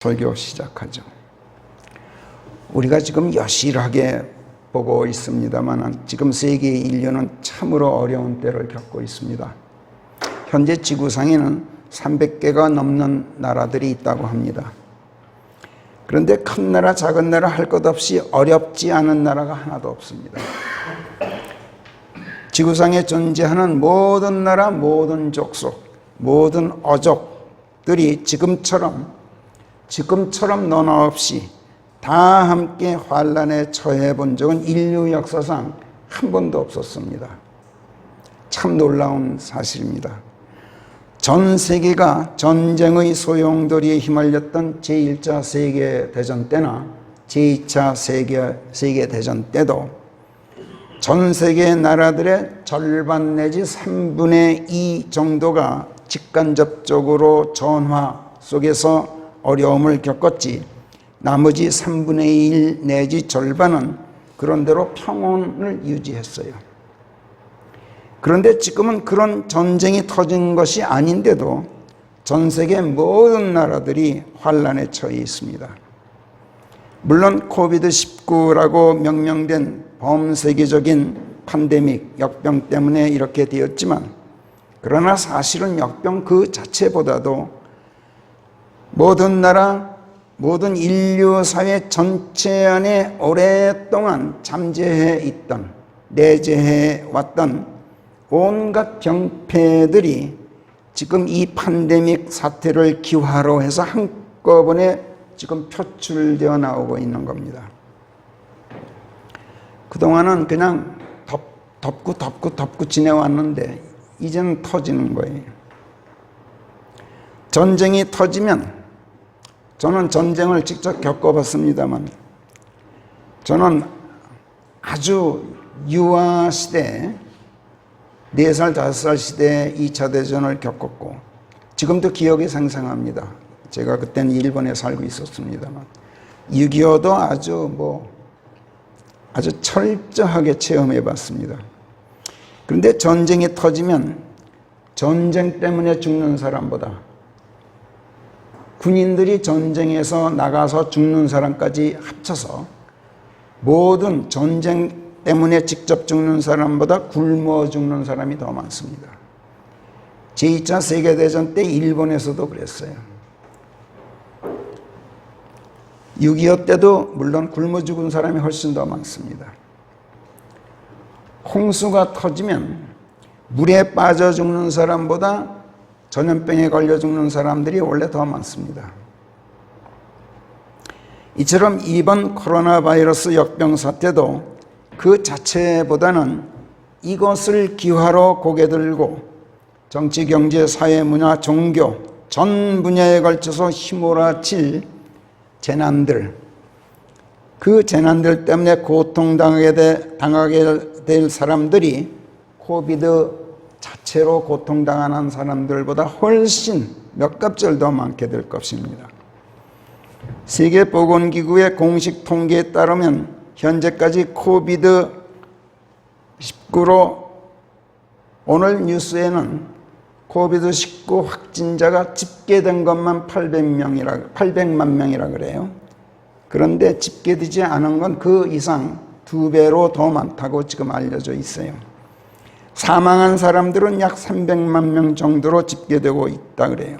설교 시작하죠. 우리가 지금 여실하게 보고 있습니다만 지금 세계 인류는 참으로 어려운 때를 겪고 있습니다. 현재 지구상에는 300개가 넘는 나라들이 있다고 합니다. 그런데 큰 나라 작은 나라 할 것 없이 어렵지 않은 나라가 하나도 없습니다. 지구상에 존재하는 모든 나라, 모든 족속, 모든 어족들이 지금처럼 너나 없이 다 함께 환란에 처해 본 적은 인류 역사상 한 번도 없었습니다. 참 놀라운 사실입니다. 전 세계가 전쟁의 소용돌이에 휘말렸던 제1차 세계대전 때나 제2차 세계대전 때도 전 세계 나라들의 절반 내지 3분의 2 정도가 직간접적으로 전화 속에서 어려움을 겪었지, 나머지 3분의 1 내지 절반은 그런대로 평온을 유지했어요. 그런데 지금은 그런 전쟁이 터진 것이 아닌데도 전 세계 모든 나라들이 환란에 처해 있습니다. 물론 코비드-19라고 명명된 범세계적인 팬데믹, 역병 때문에 이렇게 되었지만, 그러나 사실은 역병 그 자체보다도 모든 나라, 모든 인류 사회 전체 안에 오랫동안 잠재해 있던, 내재해 왔던 온갖 병폐들이 지금 이 팬데믹 사태를 기화로 해서 한꺼번에 지금 표출되어 나오고 있는 겁니다. 그동안은 그냥 덮고 지내왔는데 이제는 터지는 거예요. 전쟁이 터지면, 저는 전쟁을 직접 겪어봤습니다만, 저는 아주 유아 시대에 4살, 5살 시대에 2차 대전을 겪었고, 지금도 기억이 생생합니다. 제가 그때는 일본에 살고 있었습니다만, 6.25도 아주 철저하게 체험해 봤습니다. 그런데 전쟁이 터지면 전쟁 때문에 죽는 사람보다 군인들이 전쟁에서 나가서 죽는 사람까지 합쳐서 모든 전쟁 때문에 직접 죽는 사람보다 굶어 죽는 사람이 더 많습니다. 제2차 세계대전 때 일본에서도 그랬어요. 6.25 때도 물론 굶어 죽은 사람이 훨씬 더 많습니다. 홍수가 터지면 물에 빠져 죽는 사람보다 전염병에 걸려 죽는 사람들이 원래 더 많습니다. 이처럼 이번 코로나 바이러스 역병 사태도 그 자체보다는 이것을 기화로 고개 들고 정치, 경제, 사회, 문화, 종교 전 분야에 걸쳐서 휘몰아칠 재난들, 그 재난들 때문에 고통당하게 될 사람들이 코비드 자체로 고통당하는 사람들보다 훨씬 몇 값절 더 많게 될 것입니다. 세계보건기구의 공식 통계에 따르면 현재까지 코비드-19로 오늘 뉴스에는 코비드-19 확진자가 집계된 것만 800만 명이라 그래요. 그런데 집계되지 않은 건 그 이상 2배로 더 많다고 지금 알려져 있어요. 사망한 사람들은 약 300만 명 정도로 집계되고 있다 그래요.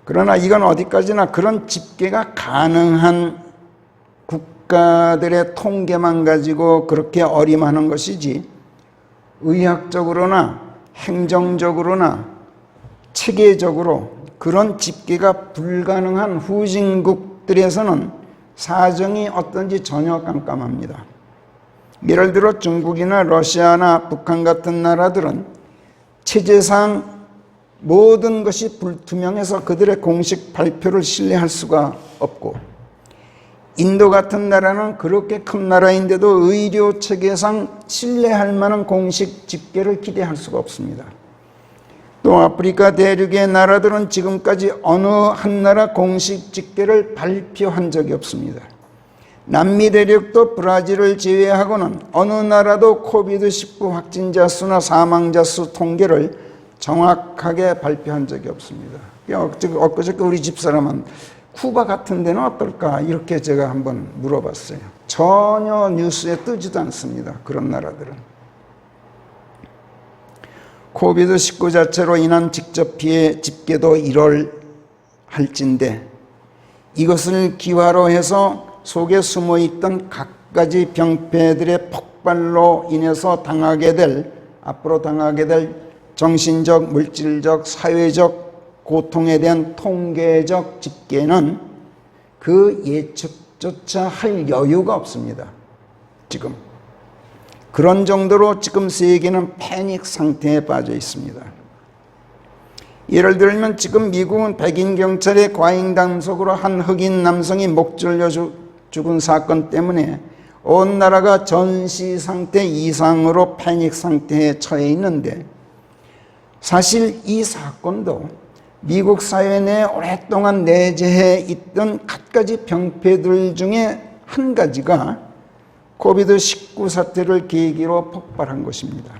그러나 이건 어디까지나 그런 집계가 가능한 국가들의 통계만 가지고 그렇게 어림하는 것이지, 의학적으로나 행정적으로나 체계적으로 그런 집계가 불가능한 후진국들에서는 사정이 어떤지 전혀 깜깜합니다. 예를 들어 중국이나 러시아나 북한 같은 나라들은 체제상 모든 것이 불투명해서 그들의 공식 발표를 신뢰할 수가 없고, 인도 같은 나라는 그렇게 큰 나라인데도 의료 체계상 신뢰할 만한 공식 집계를 기대할 수가 없습니다. 또 아프리카 대륙의 나라들은 지금까지 어느 한 나라 공식 집계를 발표한 적이 없습니다. 남미 대륙도 브라질을 제외하고는 어느 나라도 코비드-19 확진자 수나 사망자 수 통계를 정확하게 발표한 적이 없습니다. 엊그저께 우리 집사람은 쿠바 같은 데는 어떨까? 이렇게 제가 한번 물어봤어요. 전혀 뉴스에 뜨지도 않습니다. 그런 나라들은. 코비드19 자체로 인한 직접 피해 집계도 1월 할진데 이것을 기화로 해서 속에 숨어있던 갖가지 병폐들의 폭발로 인해서 앞으로 당하게 될 정신적, 물질적, 사회적 고통에 대한 통계적 집계는 그 예측조차 할 여유가 없습니다. 지금. 그런 정도로 지금 세계는 패닉 상태에 빠져 있습니다. 예를 들면 지금 미국은 백인 경찰의 과잉 단속으로 한 흑인 남성이 목 졸려 죽은 사건 때문에 온 나라가 전시 상태 이상으로 패닉 상태에 처해 있는데 사실 이 사건도 미국 사회 내에 오랫동안 내재해 있던 갖가지 병폐들 중에 한 가지가 코비드19 사태를 계기로 폭발한 것입니다.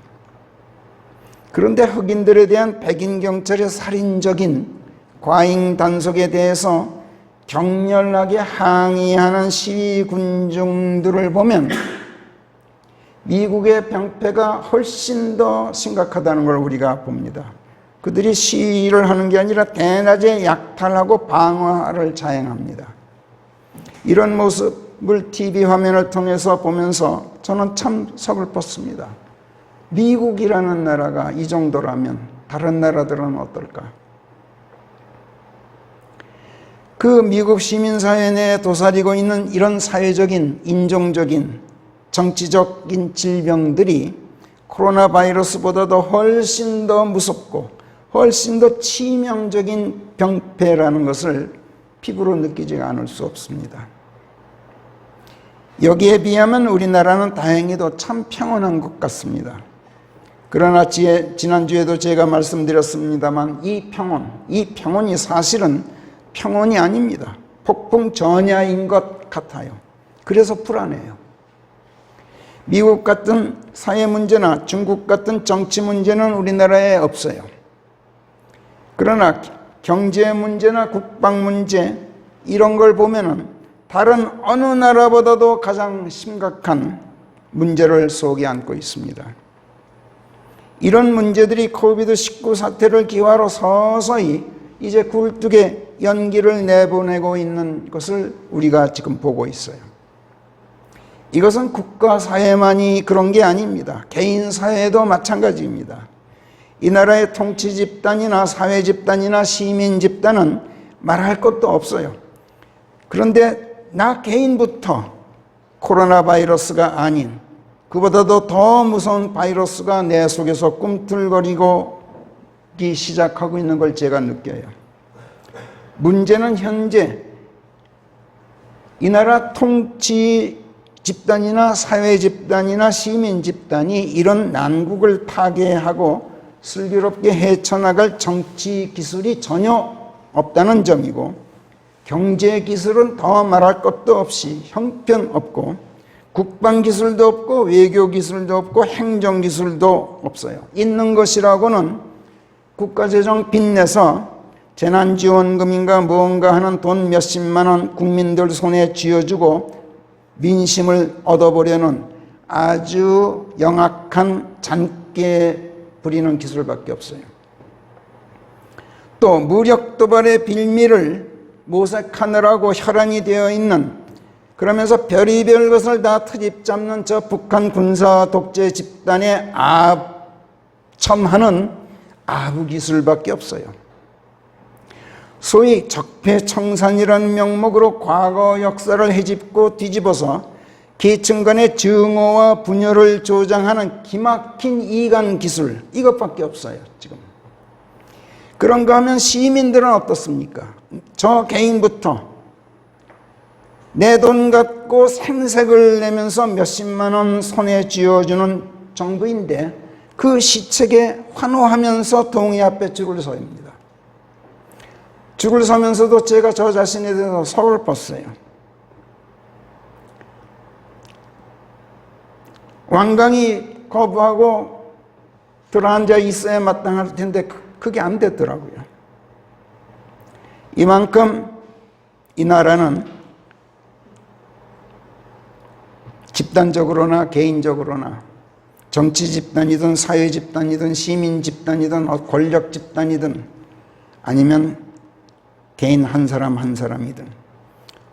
그런데 흑인들에 대한 백인 경찰의 살인적인 과잉 단속에 대해서 격렬하게 항의하는 시위 군중들을 보면 미국의 병폐가 훨씬 더 심각하다는 걸 우리가 봅니다. 그들이 시위를 하는 게 아니라 대낮에 약탈하고 방화를 자행합니다. 이런 모습을 TV 화면을 통해서 보면서 저는 참 서글펐습니다. 미국이라는 나라가 이 정도라면 다른 나라들은 어떨까? 그 미국 시민사회 내에 도사리고 있는 이런 사회적인, 인종적인, 정치적인 질병들이 코로나 바이러스보다도 훨씬 더 무섭고 훨씬 더 치명적인 병폐라는 것을 피부로 느끼지 않을 수 없습니다. 여기에 비하면 우리나라는 다행히도 참 평온한 것 같습니다. 그러나 지난주에도 제가 말씀드렸습니다만 이 평온이 사실은 평온이 아닙니다. 폭풍 전야인 것 같아요. 그래서 불안해요. 미국 같은 사회 문제나 중국 같은 정치 문제는 우리나라에 없어요. 그러나 경제 문제나 국방 문제 이런 걸 보면은 다른 어느 나라보다도 가장 심각한 문제를 속에 안고 있습니다. 이런 문제들이 코비드19 사태를 기화로 서서히 이제 굴뚝에 연기를 내보내고 있는 것을 우리가 지금 보고 있어요. 이것은 국가 사회만이 그런 게 아닙니다. 개인 사회도 마찬가지입니다. 이 나라의 통치 집단이나 사회 집단이나 시민 집단은 말할 것도 없어요. 그런데 나 개인부터 코로나 바이러스가 아닌 그보다도 더 무서운 바이러스가 내 속에서 꿈틀거리기 시작하고 있는 걸 제가 느껴요. 문제는 현재 이 나라 통치 집단이나 사회 집단이나 시민 집단이 이런 난국을 타개하고 슬기롭게 헤쳐나갈 정치 기술이 전혀 없다는 점이고 경제 기술은 더 말할 것도 없이 형편없고 국방 기술도 없고 외교 기술도 없고 행정 기술도 없어요. 있는 것이라고는 국가재정 빚내서 재난지원금인가 무언가 하는 돈 몇십만 원 국민들 손에 쥐어주고 민심을 얻어보려는 아주 영악한 잔꾀 부리는 기술밖에 없어요. 또 무력 도발의 빌미를 모색하느라고 혈안이 되어 있는 그러면서 별의별 것을 다 트집 잡는 저 북한 군사 독재 집단의 첨하는 아부 기술밖에 없어요. 소위 적폐청산이라는 명목으로 과거 역사를 헤집고 뒤집어서 계층 간의 증오와 분열을 조장하는 기막힌 이간 기술 이것밖에 없어요. 지금 그런가 하면 시민들은 어떻습니까? 저 개인부터 내 돈 갖고 생색을 내면서 몇십만 원 손에 쥐어주는 정부인데 그 시책에 환호하면서 동의 앞에 줄을 서입니다. 줄을 서면서도 제가 저 자신에 대해서 서글펐어요. 완강히 거부하고 들어앉아 있어야 마땅할 텐데 그게 안 됐더라고요. 이만큼 이 나라는 집단적으로나 개인적으로나 정치 집단이든 사회 집단이든 시민 집단이든 권력 집단이든 아니면 개인 한 사람 한 사람이든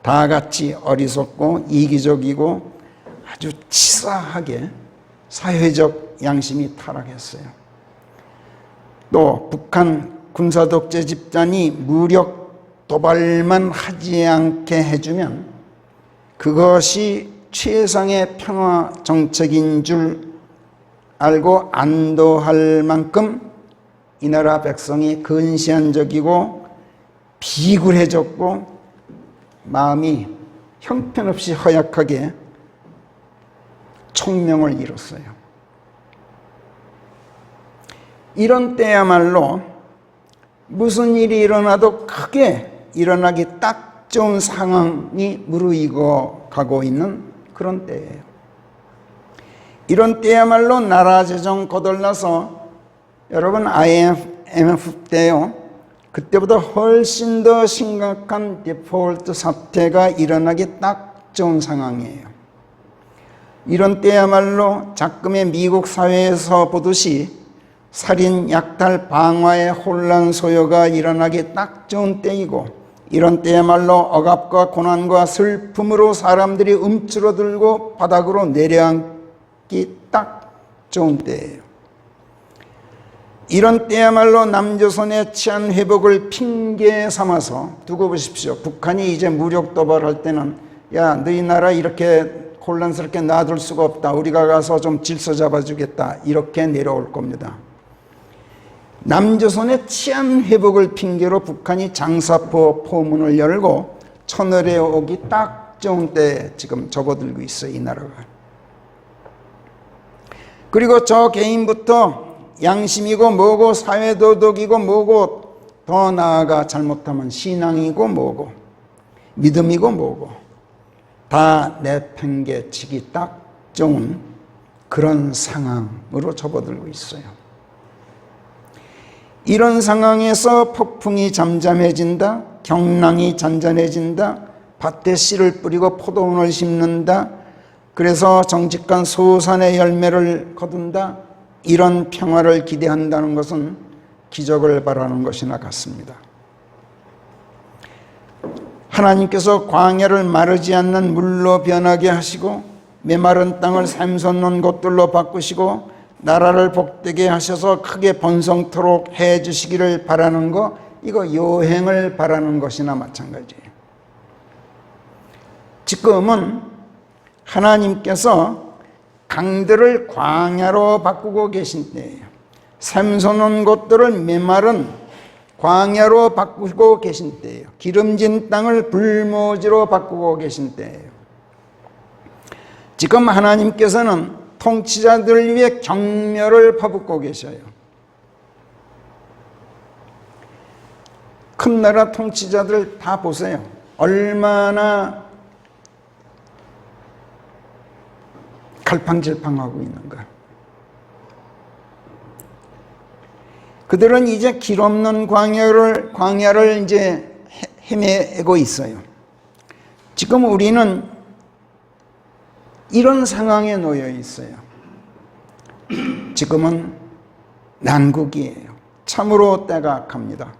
다 같이 어리석고 이기적이고 아주 치사하게 사회적 양심이 타락했어요. 또 북한 군사독재 집단이 무력 도발만 하지 않게 해주면 그것이 최상의 평화 정책인 줄 알고 안도할 만큼 이 나라 백성이 근시안적이고 비굴해졌고 마음이 형편없이 허약하게 총명을 잃었어요. 이런 때야말로 무슨 일이 일어나도 크게 일어나기 딱 좋은 상황이 무르익어 가고 있는 그런 때예요. 이런 때야말로 나라 재정 거덜나서 여러분 IMF 때요. 그때보다 훨씬 더 심각한 디폴트 사태가 일어나기 딱 좋은 상황이에요. 이런 때야말로 작금의 미국 사회에서 보듯이 살인, 약탈, 방화의 혼란 소요가 일어나기 딱 좋은 때이고 이런 때야말로 억압과 고난과 슬픔으로 사람들이 움츠러들고 바닥으로 내려앉기 딱 좋은 때예요. 이런 때야말로 남조선의 치안 회복을 핑계 삼아서 두고 보십시오. 북한이 이제 무력 도발할 때는 야, 너희 나라 이렇게 혼란스럽게 놔둘 수가 없다. 우리가 가서 좀 질서 잡아주겠다. 이렇게 내려올 겁니다. 남조선의 치안 회복을 핑계로 북한이 장사포 포문을 열고 천을에 오기 딱 좋은 때에 지금 접어들고 있어요. 이 나라가. 그리고 저 개인부터 양심이고 뭐고 사회도덕이고 뭐고 더 나아가 잘못하면 신앙이고 뭐고 믿음이고 뭐고 다 내팽개치기 딱 좋은 그런 상황으로 접어들고 있어요. 이런 상황에서 폭풍이 잠잠해진다, 경랑이 잔잔해진다, 밭에 씨를 뿌리고 포도원을 심는다, 그래서 정직한 소산의 열매를 거둔다, 이런 평화를 기대한다는 것은 기적을 바라는 것이나 같습니다. 하나님께서 광야를 마르지 않는 물로 변하게 하시고 메마른 땅을 샘솟는 곳들로 바꾸시고 나라를 복되게 하셔서 크게 번성토록 해주시기를 바라는 거, 이거 요행을 바라는 것이나 마찬가지예요. 지금은 하나님께서 강들을 광야로 바꾸고 계신 때예요. 샘솟는 곳들을 메마른 광야로 바꾸고 계신 때예요. 기름진 땅을 불모지로 바꾸고 계신 때예요. 지금 하나님께서는 통치자들을 위해 경멸을 퍼붓고 계셔요. 큰 나라 통치자들 다 보세요. 얼마나 갈팡질팡하고 있는가. 그들은 이제 길 없는 광야를 이제 헤매고 있어요. 지금 우리는 이런 상황에 놓여 있어요. 지금은 난국이에요. 참으로 때가 악합니다.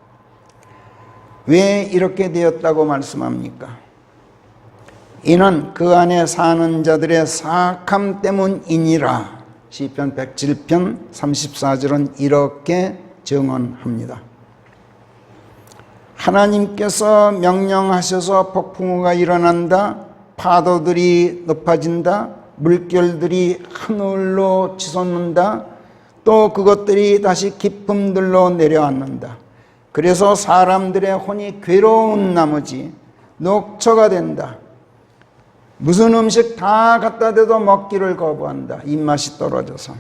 왜 이렇게 되었다고 말씀합니까? 이는 그 안에 사는 자들의 사악함 때문이니라. 시편 107편 34절은 이렇게 증언합니다. 하나님께서 명령하셔서 폭풍우가 일어난다. 파도들이 높아진다. 물결들이 하늘로 치솟는다. 또 그것들이 다시 깊음들로 내려앉는다. 그래서 사람들의 혼이 괴로운 나머지 녹초가 된다. 무슨 음식 다 갖다 대도 먹기를 거부한다. 입맛이 떨어져서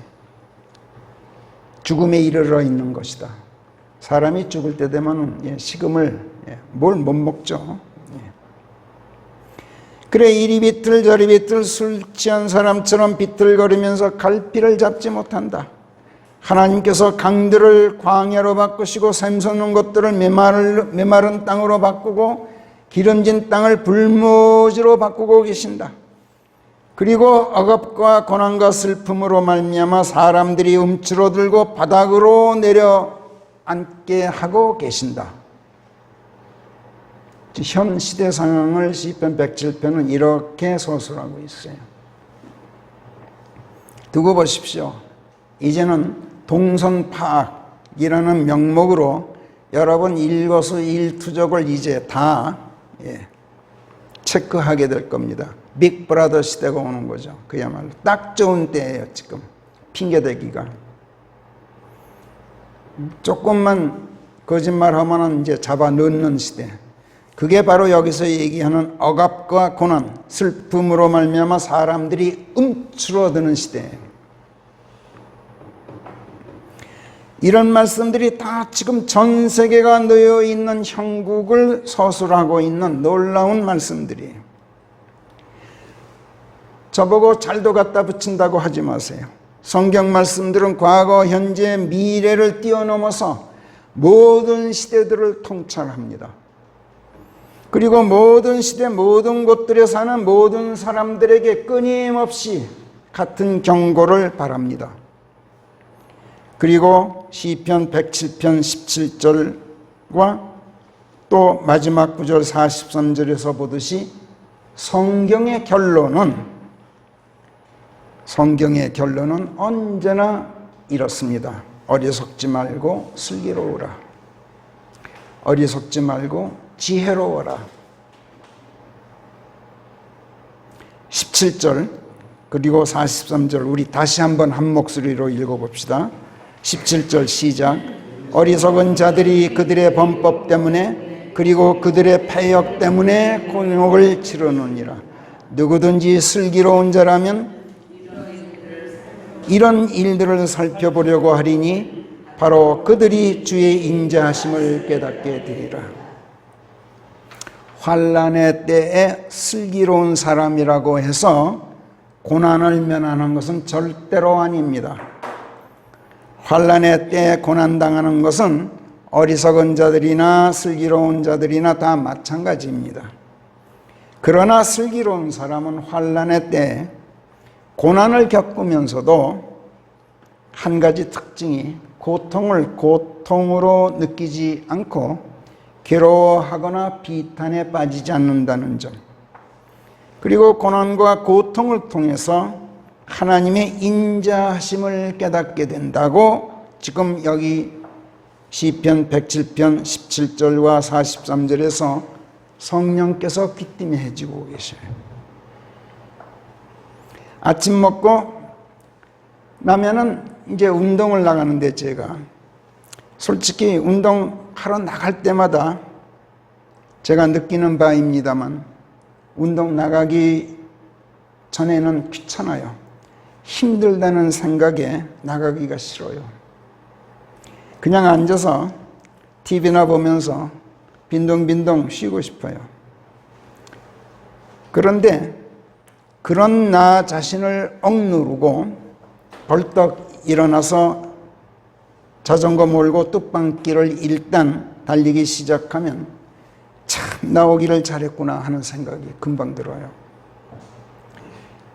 죽음에 이르러 있는 것이다. 사람이 죽을 때 되면 식음을 뭘 못 먹죠. 그래 이리 비틀 저리 비틀 술 취한 사람처럼 비틀거리면서 갈피를 잡지 못한다. 하나님께서 강들을 광야로 바꾸시고 샘솟는 것들을 메마른 땅으로 바꾸고 기름진 땅을 불모지로 바꾸고 계신다. 그리고 억압과 고난과 슬픔으로 말미암아 사람들이 움츠러들고 바닥으로 내려앉게 하고 계신다. 현 시대 상황을 시편 107편은 이렇게 서술하고 있어요. 두고 보십시오. 이제는 동선파악이라는 명목으로 여러분 일거수일투족을 이제 다 체크하게 될 겁니다. 빅브라더 시대가 오는 거죠. 그야말로 딱 좋은 때예요. 지금 핑계대기가. 조금만 거짓말하면 이제 잡아 넣는 시대. 그게 바로 여기서 얘기하는 억압과 고난, 슬픔으로 말미암아 사람들이 움츠러드는 시대예요. 이런 말씀들이 다 지금 전 세계가 놓여 있는 형국을 서술하고 있는 놀라운 말씀들이에요. 저보고 잘도 갖다 붙인다고 하지 마세요. 성경 말씀들은 과거, 현재, 미래를 뛰어넘어서 모든 시대들을 통찰합니다. 그리고 모든 시대, 모든 곳들에 사는 모든 사람들에게 끊임없이 같은 경고를 바랍니다. 그리고 시편 107편 17절과 또 마지막 구절 43절에서 보듯이 성경의 결론은 언제나 이렇습니다. 어리석지 말고 슬기로우라. 어리석지 말고 지혜로워라. 17절 그리고 43절 우리 다시 한번 한 목소리로 읽어봅시다. 17절 시작. 어리석은 자들이 그들의 범법 때문에 그리고 그들의 패역 때문에 곤욕을 치르느니라. 누구든지 슬기로운 자라면 이런 일들을 살펴보려고 하리니 바로 그들이 주의 인자하심을 깨닫게 되리라. 환난의 때에 슬기로운 사람이라고 해서 고난을 면하는 것은 절대로 아닙니다. 환난의 때에 고난당하는 것은 어리석은 자들이나 슬기로운 자들이나 다 마찬가지입니다. 그러나 슬기로운 사람은 환난의 때에 고난을 겪으면서도 한 가지 특징이 고통을 고통으로 느끼지 않고 괴로워하거나 비탄에 빠지지 않는다는 점, 그리고 고난과 고통을 통해서 하나님의 인자하심을 깨닫게 된다고 지금 여기 시편 107편 17절과 43절에서 성령께서 귀띔해 해주고 계셔요. 아침 먹고 나면은 이제 운동을 나가는데 제가 솔직히 운동하러 나갈 때마다 제가 느끼는 바입니다만 운동 나가기 전에는 귀찮아요. 힘들다는 생각에 나가기가 싫어요. 그냥 앉아서 TV나 보면서 빈둥빈둥 쉬고 싶어요. 그런데 그런 나 자신을 억누르고 벌떡 일어나서 자전거 몰고 뚝방길을 일단 달리기 시작하면 참 나오기를 잘했구나 하는 생각이 금방 들어요.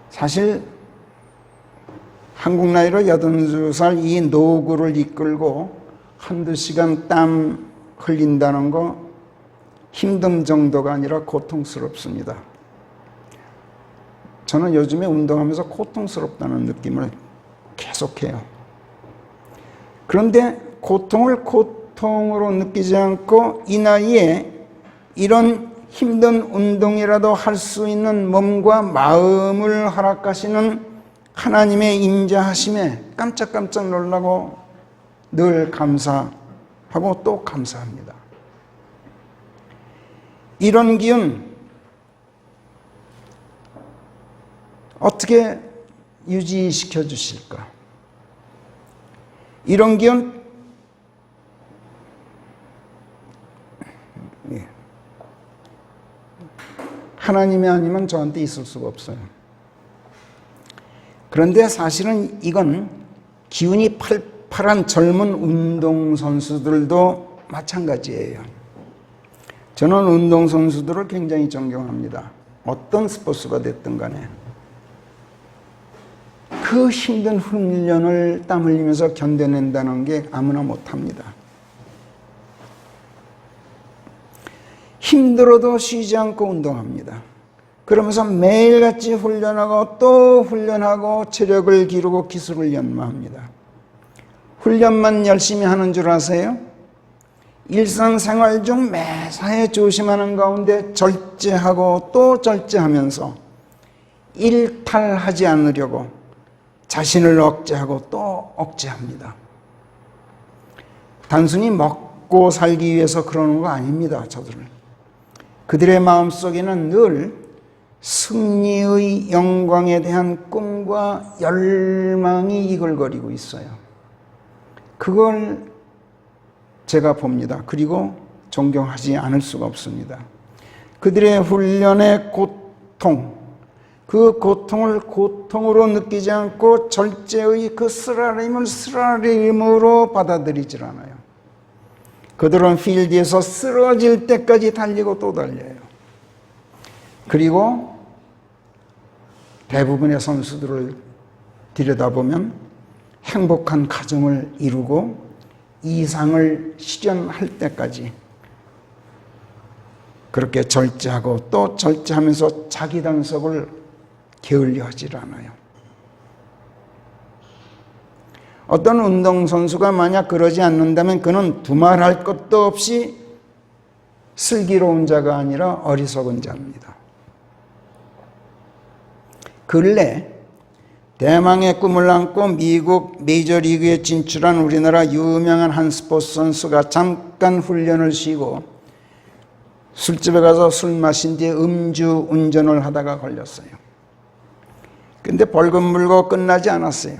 사실 한국 나이로 82살 이 노구를 이끌고 한두 시간 땀 흘린다는 거 힘든 정도가 아니라 고통스럽습니다. 저는 요즘에 운동하면서 고통스럽다는 느낌을 계속해요. 그런데 고통을 고통으로 느끼지 않고 이 나이에 이런 힘든 운동이라도 할 수 있는 몸과 마음을 허락하시는 하나님의 인자하심에 깜짝깜짝 놀라고 늘 감사하고 또 감사합니다. 이런 기운 어떻게 유지시켜 주실까? 이런 기운 하나님이 아니면 저한테 있을 수가 없어요. 그런데 사실은 이건 기운이 팔팔한 젊은 운동선수들도 마찬가지예요. 저는 운동선수들을 굉장히 존경합니다. 어떤 스포츠가 됐든 간에. 그 힘든 훈련을 땀 흘리면서 견뎌낸다는 게 아무나 못합니다. 힘들어도 쉬지 않고 운동합니다. 그러면서 매일같이 훈련하고 또 훈련하고 체력을 기르고 기술을 연마합니다. 훈련만 열심히 하는 줄 아세요? 일상생활 중 매사에 조심하는 가운데 절제하고 또 절제하면서 일탈하지 않으려고 자신을 억제하고 또 억제합니다. 단순히 먹고 살기 위해서 그러는 거 아닙니다, 저들은. 그들의 마음속에는 늘 승리의 영광에 대한 꿈과 열망이 이글거리고 있어요. 그걸 제가 봅니다. 그리고 존경하지 않을 수가 없습니다. 그들의 훈련의 고통, 그 고통을 고통으로 느끼지 않고 절제의 그 쓰라림을 쓰라림으로 받아들이질 않아요. 그들은 필드에서 쓰러질 때까지 달리고 또 달려요. 그리고 대부분의 선수들을 들여다보면 행복한 가정을 이루고 이상을 실현할 때까지 그렇게 절제하고 또 절제하면서 자기 단속을 게을리 하질 않아요. 어떤 운동선수가 만약 그러지 않는다면 그는 두말할 것도 없이 슬기로운 자가 아니라 어리석은 자입니다. 근래 대망의 꿈을 안고 미국 메이저리그에 진출한 우리나라 유명한 한 스포츠 선수가 잠깐 훈련을 쉬고 술집에 가서 술 마신 뒤에 음주 운전을 하다가 걸렸어요. 근데 벌금 물고 끝나지 않았어요.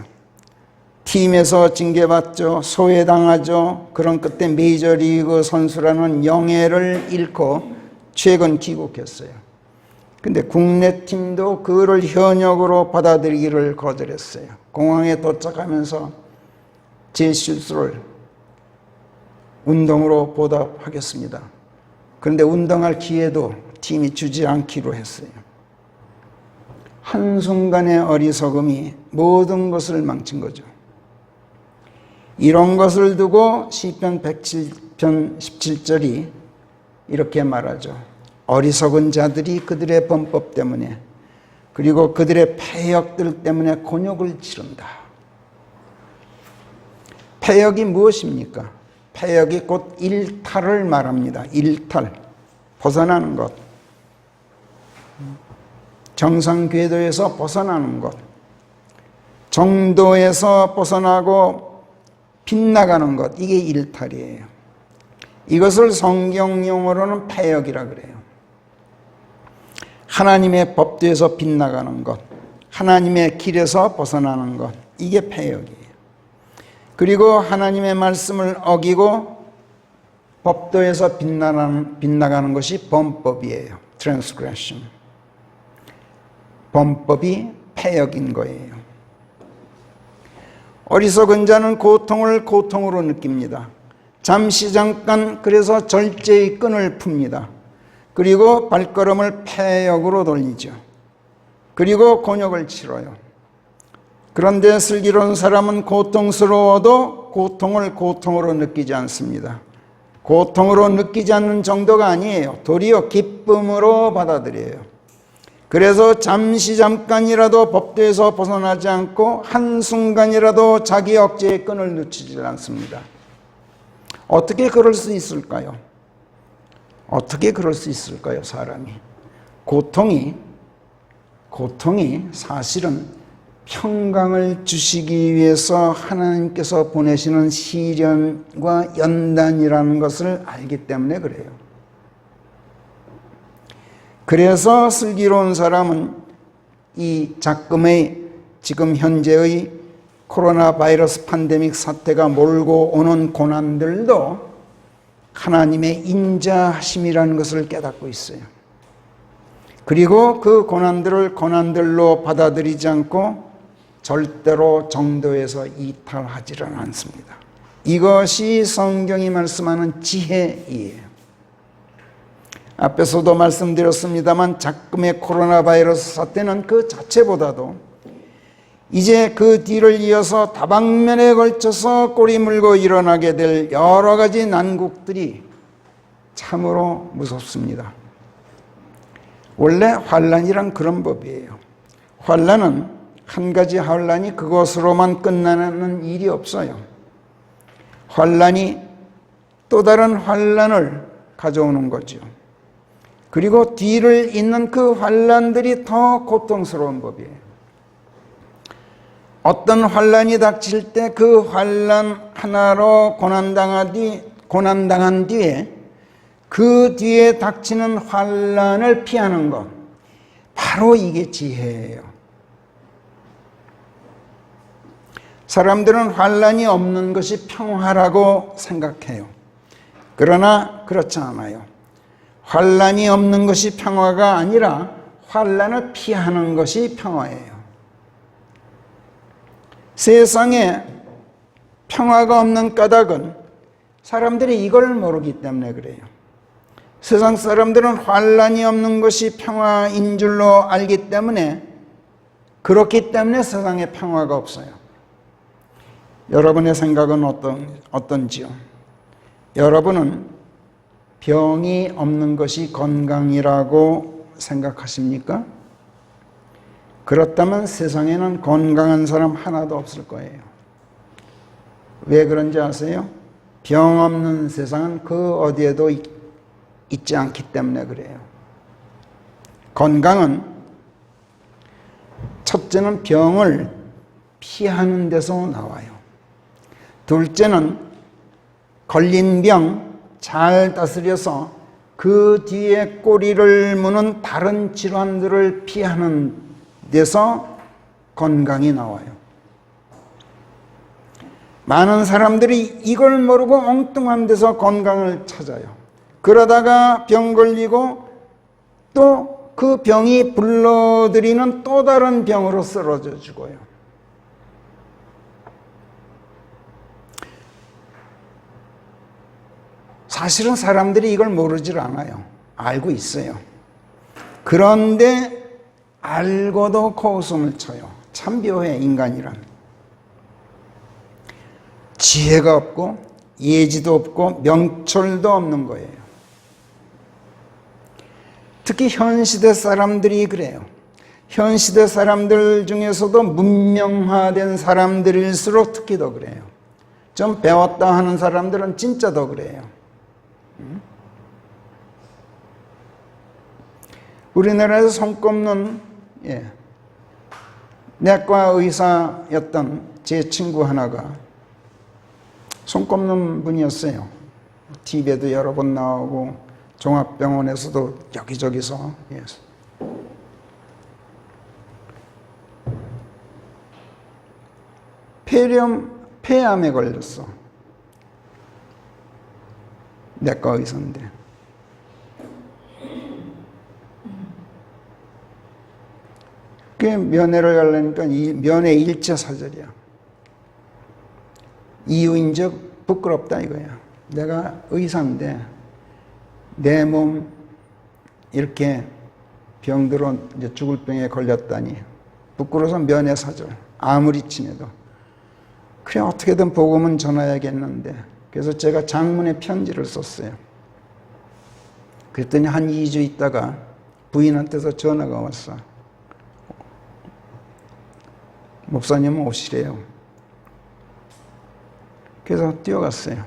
팀에서 징계받죠. 소외당하죠. 그런 끝에 메이저리그 선수라는 영예를 잃고 최근 귀국했어요. 근데 국내 팀도 그를 현역으로 받아들이기를 거절했어요. 공항에 도착하면서 제 실수를 운동으로 보답하겠습니다. 그런데 운동할 기회도 팀이 주지 않기로 했어요. 한순간의 어리석음이 모든 것을 망친 거죠. 이런 것을 두고 시편 107편 17절이 이렇게 말하죠. 어리석은 자들이 그들의 범법 때문에 그리고 그들의 패역들 때문에 곤욕을 치른다. 패역이 무엇입니까? 패역이 곧 일탈을 말합니다. 일탈, 벗어나는 것. 정상 궤도에서 벗어나는 것. 정도에서 벗어나고 빗나가는 것. 이게 일탈이에요. 이것을 성경 용어로는 패역이라 그래요. 하나님의 법도에서 빗나가는 것, 하나님의 길에서 벗어나는 것, 이게 패역이에요. 그리고 하나님의 말씀을 어기고 법도에서 빗나가는 것이 범법이에요. transgression. 범법이 패역인 거예요. 어리석은 자는 고통을 고통으로 느낍니다. 잠시 잠깐 그래서 절제의 끈을 풉니다. 그리고 발걸음을 패역으로 돌리죠. 그리고 곤욕을 치러요. 그런데 슬기로운 사람은 고통스러워도 고통을 고통으로 느끼지 않습니다. 고통으로 느끼지 않는 정도가 아니에요. 도리어 기쁨으로 받아들여요. 그래서 잠시 잠깐이라도 법도에서 벗어나지 않고 한순간이라도 자기 억제의 끈을 놓치지 않습니다. 어떻게 그럴 수 있을까요? 어떻게 그럴 수 있을까요, 사람이? 고통이 사실은 평강을 주시기 위해서 하나님께서 보내시는 시련과 연단이라는 것을 알기 때문에 그래요. 그래서 슬기로운 사람은 이 지금 현재의 코로나 바이러스 팬데믹 사태가 몰고 오는 고난들도 하나님의 인자하심이라는 것을 깨닫고 있어요. 그리고 그 고난들을 고난들로 받아들이지 않고 절대로 정도에서 이탈하지는 않습니다. 이것이 성경이 말씀하는 지혜이에요. 앞에서도 말씀드렸습니다만 작금의 코로나 바이러스 사태는 그 자체보다도 이제 그 뒤를 이어서 다방면에 걸쳐서 꼬리 물고 일어나게 될 여러 가지 난국들이 참으로 무섭습니다. 원래 환란이란 그런 법이에요. 환란은 한 가지 환란이 그것으로만 끝나는 일이 없어요. 환란이 또 다른 환란을 가져오는 거죠. 그리고 뒤를 잇는 그 환란들이 더 고통스러운 법이에요. 어떤 환란이 닥칠 때 그 환란 하나로 고난당한 뒤에 그 뒤에 닥치는 환란을 피하는 것, 바로 이게 지혜예요. 사람들은 환란이 없는 것이 평화라고 생각해요. 그러나 그렇지 않아요. 환란이 없는 것이 평화가 아니라 환란을 피하는 것이 평화예요. 세상에 평화가 없는 까닭은 사람들이 이걸 모르기 때문에 그래요. 세상 사람들은 환란이 없는 것이 평화인 줄로 알기 때문에, 그렇기 때문에 세상에 평화가 없어요. 여러분의 생각은 어떤지요? 여러분은 병이 없는 것이 건강이라고 생각하십니까? 그렇다면 세상에는 건강한 사람 하나도 없을 거예요. 왜 그런지 아세요? 병 없는 세상은 그 어디에도 있지 않기 때문에 그래요. 건강은 첫째는 병을 피하는 데서 나와요. 둘째는 걸린 병 잘 다스려서 그 뒤에 꼬리를 무는 다른 질환들을 피하는 데서 건강이 나와요. 많은 사람들이 이걸 모르고 엉뚱한 데서 건강을 찾아요. 그러다가 병 걸리고 또 그 병이 불러들이는 또 다른 병으로 쓰러져 죽어요. 사실은 사람들이 이걸 모르질 않아요. 알고 있어요. 그런데 알고도 코웃음을 쳐요. 참 묘해, 인간이란. 지혜가 없고 예지도 없고 명철도 없는 거예요. 특히 현 시대 사람들이 그래요. 현 시대 사람들 중에서도 문명화된 사람들일수록 특히 더 그래요. 좀 배웠다 하는 사람들은 진짜 더 그래요. 우리나라에서 손꼽는 내과 의사였던 제 친구 하나가 손꼽는 분이었어요. TV에도 여러 번 나오고 종합병원에서도 여기저기서. 폐암에 걸렸어. 내과 의사인데. 그게 면회를 가려니까 면회 일제 사절이야. 이유인즉 부끄럽다 이거야. 내가 의사인데 내 몸 이렇게 병들어 이제 죽을 병에 걸렸다니 부끄러워서 면회 사절. 아무리 친해도. 그래 어떻게든 복음은 전해야겠는데, 그래서 제가 장문의 편지를 썼어요. 그랬더니 한 2주 있다가 부인한테서 전화가 왔어. 목사님은 오시래요. 그래서 뛰어갔어요.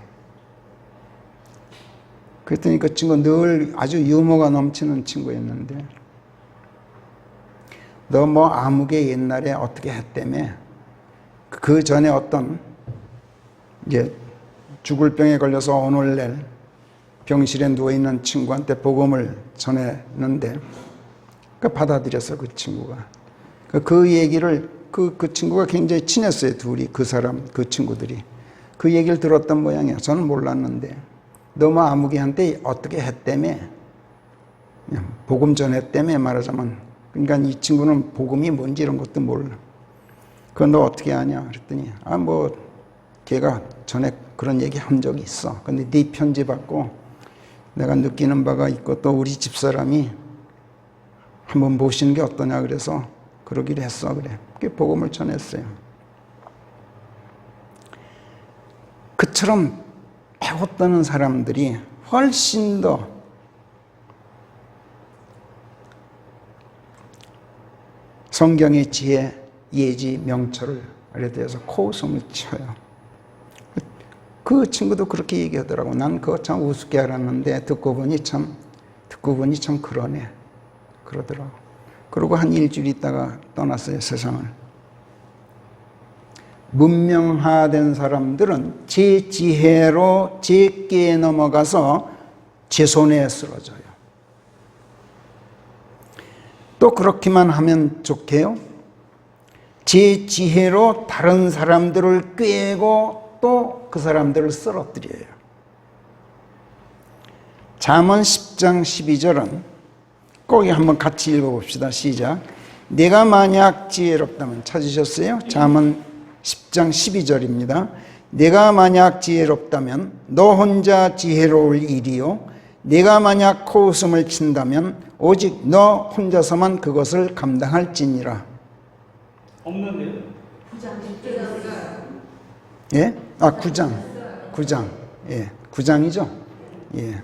그랬더니 그 친구 늘 아주 유머가 넘치는 친구였는데, 너 뭐 아무개 옛날에 어떻게 했다며? 그 전에 어떤 이제 죽을 병에 걸려서 오늘날 병실에 누워있는 친구한테 복음을 전했는데, 그 받아들였어, 그 친구가. 그 얘기를 그 친구가 굉장히 친했어요. 둘이, 그 친구들이. 그 얘기를 들었던 모양이야. 저는 몰랐는데. 너무 아무개한테 어떻게 했다며? 복음 전했다며 말하자면. 그러니까 이 친구는 복음이 뭔지 이런 것도 몰라. 그건 너 어떻게 아냐? 그랬더니, 걔가 전에 그런 얘기 한 적이 있어. 근데 네 편지 받고 내가 느끼는 바가 있고 또 우리 집사람이 한번 보시는 게 어떠냐 그래서 그러기로 했어. 그래. 그게 복음을 전했어요. 그처럼 배웠다는 사람들이 훨씬 더 성경의 지혜, 예지, 명철을 대해서 코웃음을 쳐요. 그 친구도 그렇게 얘기하더라고. 난 그거 참 우습게 알았는데 듣고 보니 참 그러네. 그러더라고. 그러고 한 일주일 있다가 떠났어요, 세상을. 문명화된 사람들은 제 지혜로 제 꾀에 넘어가서 제 손에 쓰러져요. 또 그렇게만 하면 좋게요. 제 지혜로 다른 사람들을 꾀고 또 그 사람들을 쓰러뜨려요. 잠언 10장 12절은 꼭 한번 같이 읽어봅시다. 시작. 내가 만약 지혜롭다면, 찾으셨어요? 잠언 10장 12절입니다. 내가 만약 지혜롭다면 너 혼자 지혜로울 일이요 내가 만약 코웃음을 친다면 오직 너 혼자서만 그것을 감당할지니라. 없는데요? 예? 아, 9장. 예, 9장이죠? 예.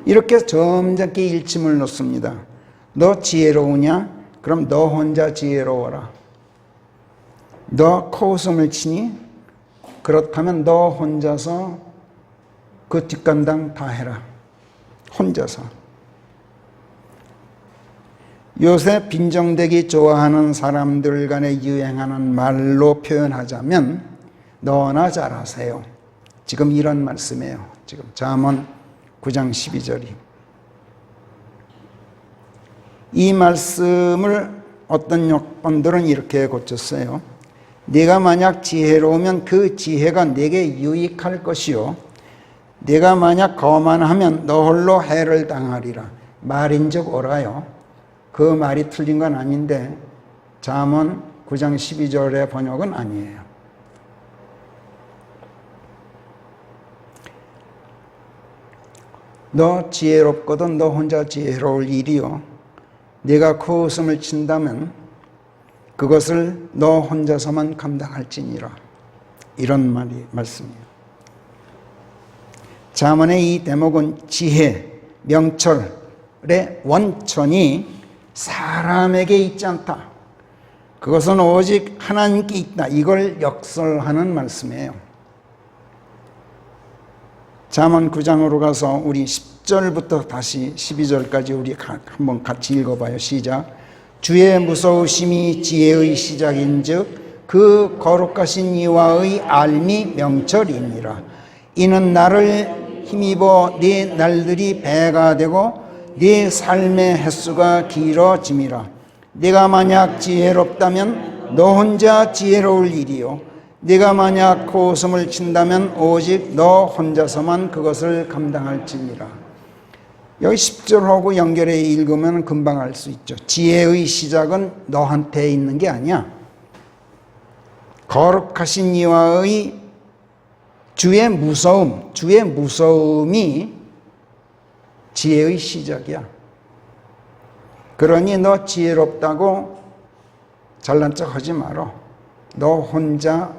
이렇게 점잖게 일침을 놓습니다. 너 지혜로우냐? 그럼 너 혼자 지혜로워라. 너 코웃음을 치니? 그렇다면 너 혼자서 그 뒷감당 다 해라. 혼자서. 요새 빈정대기 좋아하는 사람들 간에 유행하는 말로 표현하자면 너나 잘하세요. 지금 이런 말씀이에요. 지금 잠언 9장 12절이. 이 말씀을 어떤 역본들은 이렇게 고쳤어요. 네가 만약 지혜로우면 그 지혜가 내게 유익할 것이요 네가 만약 거만하면 너 홀로 해를 당하리라. 말인즉 옳아요. 그 말이 틀린 건 아닌데 잠언 9장 12절의 번역은 아니에요. 너 지혜롭거든 너 혼자 지혜로울 일이요 네가 코웃음을 친다면 그것을 너 혼자서만 감당할지니라. 이런 말씀이에요. 잠언의 이 대목은 지혜, 명철의 원천이 사람에게 있지 않다. 그것은 오직 하나님께 있다. 이걸 역설하는 말씀이에요. 잠언 9장으로 가서 우리 10절부터 다시 12절까지 우리 한번 같이 읽어봐요. 시작. 주의 무서우심이 지혜의 시작인즉 그 거룩하신 이와의 알미 명철이니라. 이는 나를 힘입어 네 날들이 배가 되고 네 삶의 횟수가 길어짐이라. 네가 만약 지혜롭다면 너 혼자 지혜로울 일이요 네가 만약 코웃음을 친다면 오직 너 혼자서만 그것을 감당할지니라. 여기 10절하고 연결해 읽으면 금방 알 수 있죠. 지혜의 시작은 너한테 있는 게 아니야. 거룩하신 이와의 주의 무서움이 지혜의 시작이야. 그러니 너 지혜롭다고 잘난 척 하지 마라. 너 혼자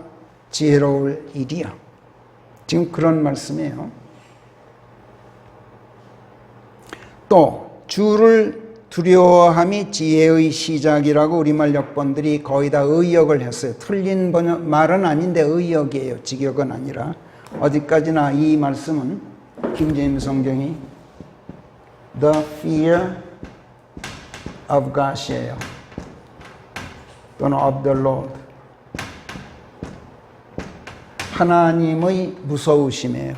지혜로울 일이야. 지금 그런 말씀이에요. 또 주를 두려워함이 지혜의 시작이라고 우리말 역본들이 거의 다 의역을 했어요. 틀린 말은 아닌데 의역이에요. 직역은 아니라. 어디까지나 이 말씀은 킹제임스 성경이 The fear of God이에요. 또는 of the Lord. 하나님의 무서우심이에요.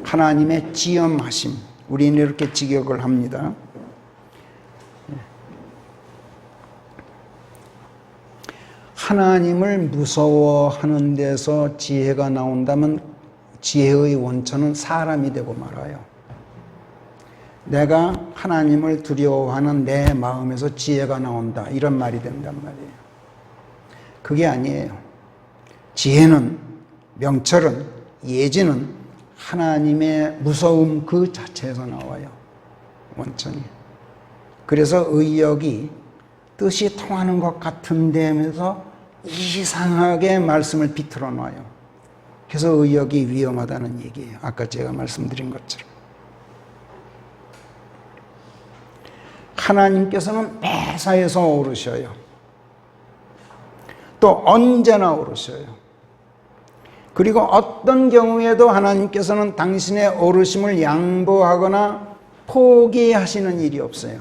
하나님의 지엄하심. 우리는 이렇게 직역을 합니다. 하나님을 무서워하는 데서 지혜가 나온다면 지혜의 원천은 사람이 되고 말아요. 내가 하나님을 두려워하는 내 마음에서 지혜가 나온다. 이런 말이 된단 말이에요. 그게 아니에요. 지혜는, 명철은, 예지는 하나님의 무서움 그 자체에서 나와요. 원천이. 그래서 의역이 뜻이 통하는 것 같은데 하면서 이상하게 말씀을 비틀어 놔요. 그래서 의역이 위험하다는 얘기예요. 아까 제가 말씀드린 것처럼. 하나님께서는 매사에서 오르셔요. 또 언제나 오르셔요. 그리고 어떤 경우에도 하나님께서는 당신의 오르심을 양보하거나 포기하시는 일이 없어요.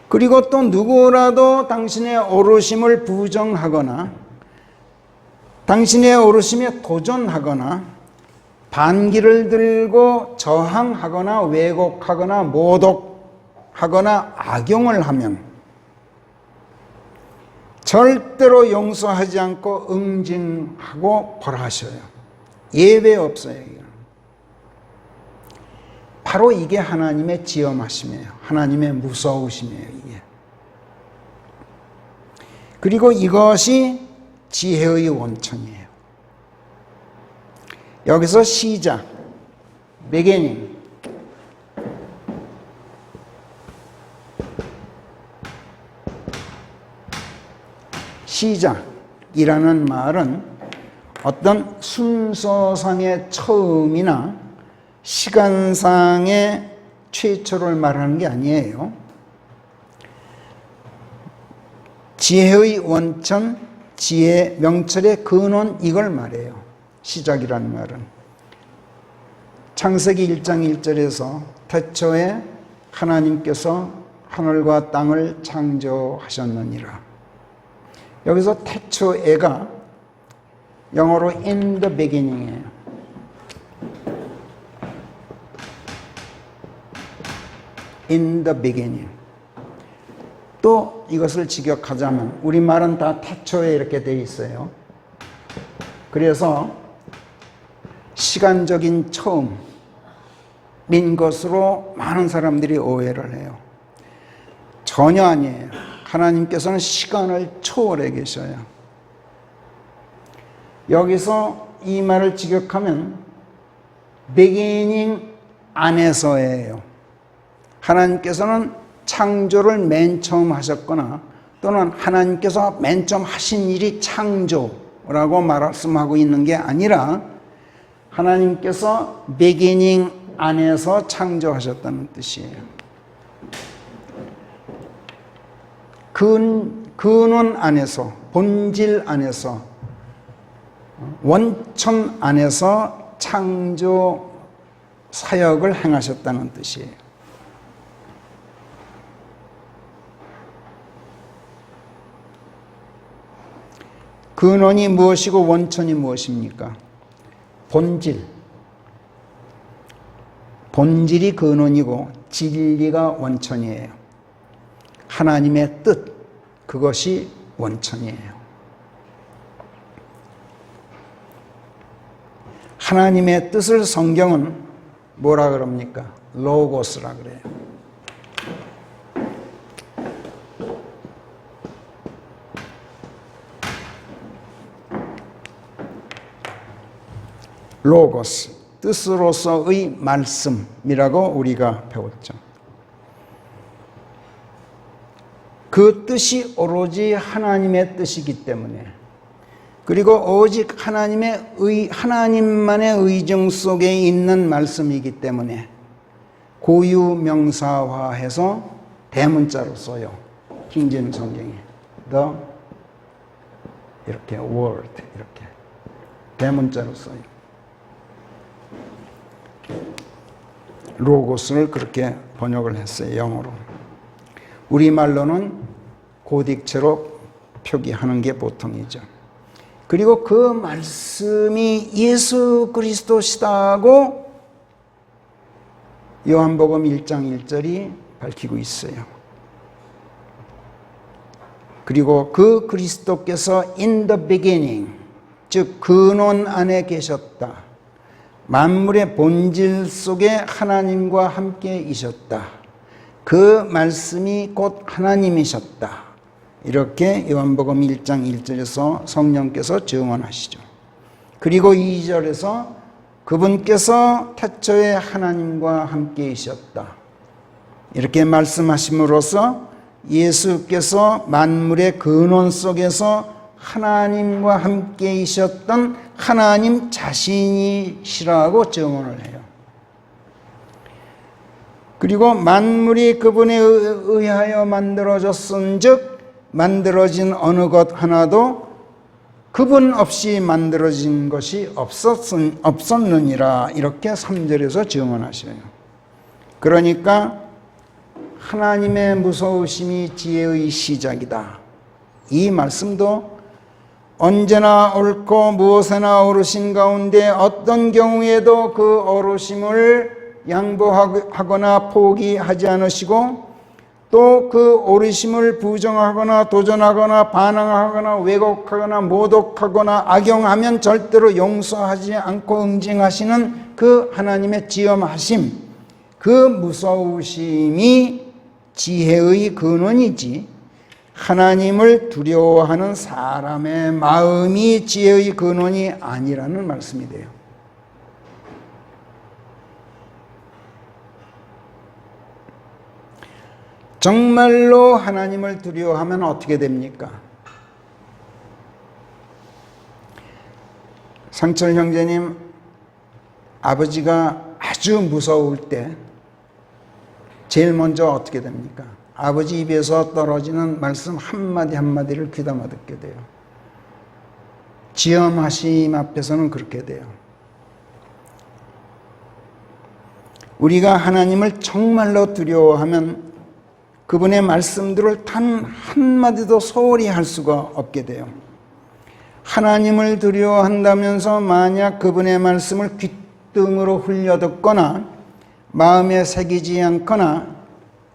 그리고 또 누구라도 당신의 오르심을 부정하거나 당신의 오르심에 도전하거나 반기를 들고 저항하거나 왜곡하거나 모독하거나 악용을 하면 절대로 용서하지 않고 응징하고 벌하셔요. 예외 없어요. 바로 이게 하나님의 지엄하심이에요. 하나님의 무서우심이에요. 이게. 그리고 이것이 지혜의 원천이에요. 여기서 시작, beginning. 시작이라는 말은 어떤 순서상의 처음이나 시간상의 최초를 말하는 게 아니에요. 지혜의 원천, 지혜 명철의 근원, 이걸 말해요. 시작이라는 말은. 창세기 1장 1절에서 태초에 하나님께서 하늘과 땅을 창조하셨느니라. 여기서 태초에가 영어로 in the beginning이에요. in the beginning. 또 이것을 직역하자면 우리말은 다 태초에 이렇게 돼 있어요. 그래서 시간적인 처음인 것으로 많은 사람들이 오해를 해요. 전혀 아니에요. 하나님께서는 시간을 초월해 계셔요. 여기서 이 말을 직역하면 beginning 안에서예요. 하나님께서는 창조를 맨 처음 하셨거나 또는 하나님께서 맨 처음 하신 일이 창조라고 말씀하고 있는 게 아니라 하나님께서 beginning 안에서 창조하셨다는 뜻이에요. 근원 안에서, 본질 안에서, 원천 안에서 창조 사역을 행하셨다는 뜻이에요. 근원이 무엇이고 원천이 무엇입니까? 본질. 본질이 근원이고 진리가 원천이에요. 하나님의 뜻, 그것이 원천이에요. 하나님의 뜻을 성경은 뭐라 그럽니까? 로고스라 그래요. 로고스, 뜻으로서의 말씀이라고 우리가 배웠죠. 그 뜻이 오로지 하나님의 뜻이기 때문에, 그리고 오직 하나님만의 의정 속에 있는 말씀이기 때문에 고유명사화해서 대문자로 써요. 킹제임스 성경에 the 이렇게 word 이렇게 대문자로 써요. 로고스를 그렇게 번역을 했어요. 영어로. 우리말로는 고딕체로 표기하는 게 보통이죠. 그리고 그 말씀이 예수 그리스도시다고 요한복음 1장 1절이 밝히고 있어요. 그리고 그 그리스도께서 in the beginning, 즉 근원 안에 계셨다. 만물의 본질 속에 하나님과 함께 있었다. 그 말씀이 곧 하나님이셨다. 이렇게 요한복음 1장 1절에서 성령께서 증언하시죠. 그리고 2절에서 그분께서 태초에 하나님과 함께 계셨다. 이렇게 말씀하심으로써 예수께서 만물의 근원 속에서 하나님과 함께 계셨던 하나님 자신이시라고 증언을 해요. 그리고 만물이 그분에 의하여 만들어졌은즉 만들어진 어느 것 하나도 그분 없이 만들어진 것이 없었느니라. 이렇게 3절에서 증언하셔요. 그러니까 하나님의 무서우심이 지혜의 시작이다. 이 말씀도 언제나 옳고 무엇에나 오르신 가운데 어떤 경우에도 그 오르심을 양보하거나 포기하지 않으시고 또 그 오르심을 부정하거나 도전하거나 반항하거나 왜곡하거나 모독하거나 악용하면 절대로 용서하지 않고 응징하시는 그 하나님의 지엄하심, 그 무서우심이 지혜의 근원이지 하나님을 두려워하는 사람의 마음이 지혜의 근원이 아니라는 말씀이 돼요. 정말로 하나님을 두려워하면 어떻게 됩니까? 상철 형제님, 아버지가 아주 무서울 때 제일 먼저 어떻게 됩니까? 아버지 입에서 떨어지는 말씀 한마디 한마디를 귀담아 듣게 돼요. 지엄하심 앞에서는 그렇게 돼요. 우리가 하나님을 정말로 두려워하면 그분의 말씀들을 단 한마디도 소홀히 할 수가 없게 돼요. 하나님을 두려워한다면서 만약 그분의 말씀을 귓등으로 흘려듣거나 마음에 새기지 않거나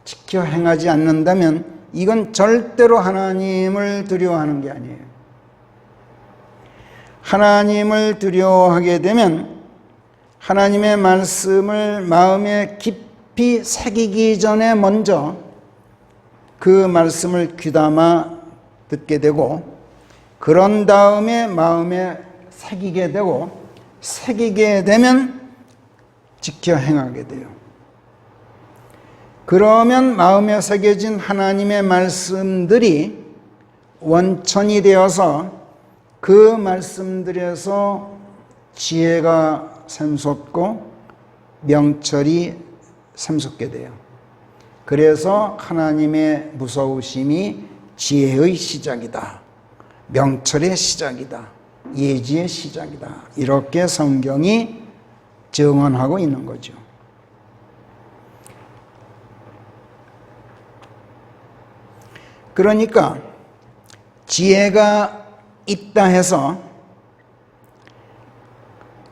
지켜 행하지 않는다면 이건 절대로 하나님을 두려워하는 게 아니에요. 하나님을 두려워하게 되면 하나님의 말씀을 마음에 깊이 새기기 전에 먼저 그 말씀을 귀담아 듣게 되고 그런 다음에 마음에 새기게 되고 새기게 되면 지켜 행하게 돼요. 그러면 마음에 새겨진 하나님의 말씀들이 원천이 되어서 그 말씀들에서 지혜가 샘솟고 명철이 샘솟게 돼요. 그래서 하나님의 무서우심이 지혜의 시작이다. 명철의 시작이다. 예지의 시작이다. 이렇게 성경이 증언하고 있는 거죠. 그러니까 지혜가 있다 해서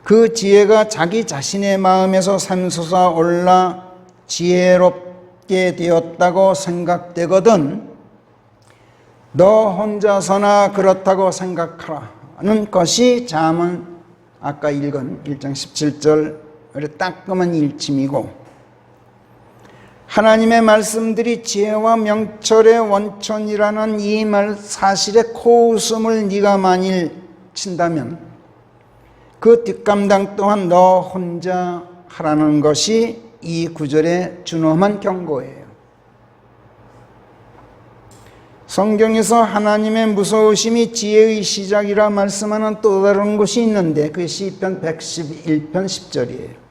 그 지혜가 자기 자신의 마음에서 샘솟아 올라 지혜롭게 되었다고 생각되거든 너 혼자서나 그렇다고 생각하라는 것이 잠언 아까 읽은 1장 17절의 따끔한 일침이고 하나님의 말씀들이 지혜와 명철의 원천이라는 이 말 사실에 코웃음을 네가 만일 친다면 그 뒷감당 또한 너 혼자 하라는 것이 이 구절의 준엄한 경고예요. 성경에서 하나님의 무서우심이 지혜의 시작이라 말씀하는 또 다른 곳이 있는데 그게 시편 111편 10절이에요.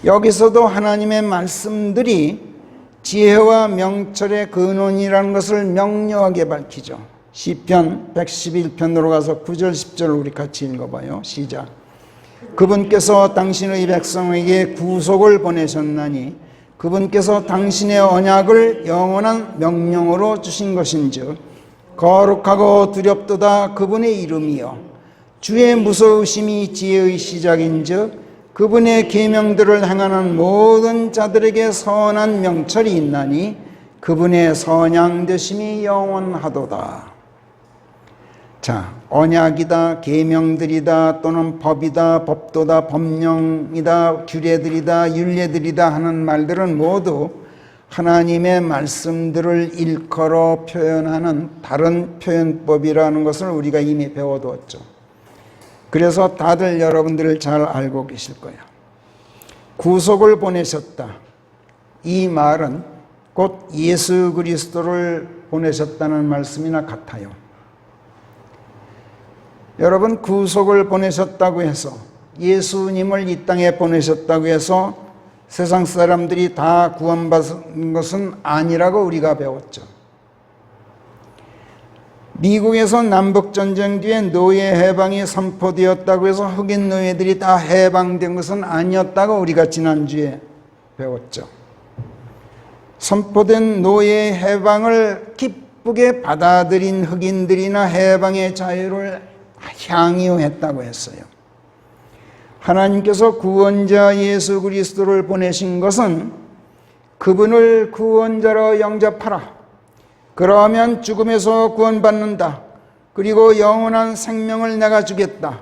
여기서도 하나님의 말씀들이 지혜와 명철의 근원이라는 것을 명료하게 밝히죠. 시편 111편으로 가서 9절 10절 우리 같이 읽어봐요. 시작. 그분께서 당신의 백성에게 구속을 보내셨나니 그분께서 당신의 언약을 영원한 명령으로 주신 것인즉 거룩하고 두렵도다 그분의 이름이여 주의 무서우심이 지혜의 시작인즉 그분의 계명들을 행하는 모든 자들에게 선한 명철이 있나니 그분의 선양되심이 영원하도다. 자, 언약이다, 계명들이다, 또는 법이다, 법도다, 법령이다, 규례들이다, 율례들이다 하는 말들은 모두 하나님의 말씀들을 일컬어 표현하는 다른 표현법이라는 것을 우리가 이미 배워두었죠. 그래서 다들 여러분들을 잘 알고 계실 거예요. 구속을 보내셨다. 이 말은 곧 예수 그리스도를 보내셨다는 말씀이나 같아요. 여러분, 구속을 보내셨다고 해서, 예수님을 이 땅에 보내셨다고 해서 세상 사람들이 다 구원받은 것은 아니라고 우리가 배웠죠. 미국에서 남북전쟁 뒤에 노예 해방이 선포되었다고 해서 흑인 노예들이 다 해방된 것은 아니었다고 우리가 지난주에 배웠죠. 선포된 노예 해방을 기쁘게 받아들인 흑인들이나 해방의 자유를 향유했다고 했어요. 하나님께서 구원자 예수 그리스도를 보내신 것은 그분을 구원자로 영접하라. 그러면 죽음에서 구원받는다. 그리고 영원한 생명을 내가 주겠다.